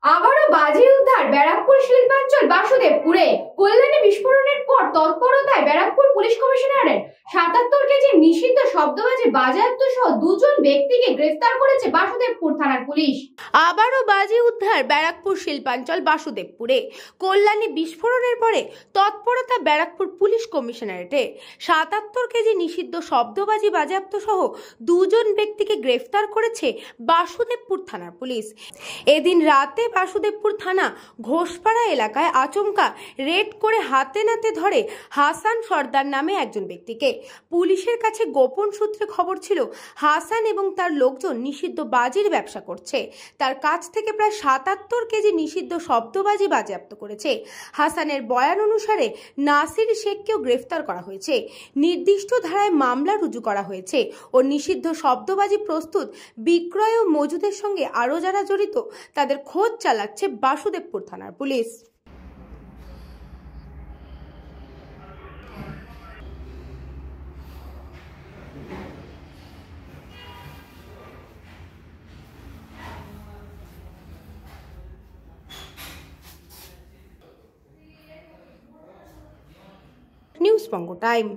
আবারও বাজি উদ্ধার ব্যারাকপুর শিল্পাঞ্চল বাসুদেবপুরে। কল্যাণী বিস্ফোরণের পর তৎপরতায় ব্যারাকপুর পুলিশ কমিশনারের ৭৭ কেজি নিষিদ্ধ শব্দবাজি বাজেয়াপ্ত সহ দুজন ব্যক্তিকে গ্রেফতার করেছে বাসুদেবপুর থানার পুলিশ। আবারও বাজি উদ্ধার ব্যারাকপুর শিল্পাঞ্চল বাসুদেবপুরে। কল্যাণী বিস্ফোরণের পরে তৎপরতা ব্যারাকপুর পুলিশ কমিশনারেটে। ৭৭ কেজি নিষিদ্ধ শব্দবাজি বাজেয়াপ্ত সহ দুজন ব্যক্তিকে গ্রেফতার করেছে বাসুদেবপুর থানার পুলিশ। এদিন রাতে বাসুদেবপুর থানা ঘোষপাড়া এলাকায় আচমকা রেড করে হাতে নাতে ধরে হাসান সর্দার নামে একজন ব্যক্তিকে। পুলিশের কাছে গোপন সূত্রে খবর ছিল হাসান এবং তার লোকজন নিষিদ্ধ বাজির ব্যবসা করছে। তার কাছ থেকে প্রায় ৭৭ কেজি নিষিদ্ধ শব্দবাজি বাজেয়াপ্ত করেছে। হাসানের বয়ান অনুসারে নাসির শেখকেও গ্রেফতার করা হয়েছে। নির্দিষ্ট ধারায় মামলা রুজু করা হয়েছে ও নিষিদ্ধ শব্দবাজি প্রস্তুত, বিক্রয় ও মজুদের সঙ্গে আরও যারা জড়িত তাদের খোঁজ চালাচ্ছে বাসুদেবপুর থানার পুলিশ। নিউজ বঙ্গ টাইম।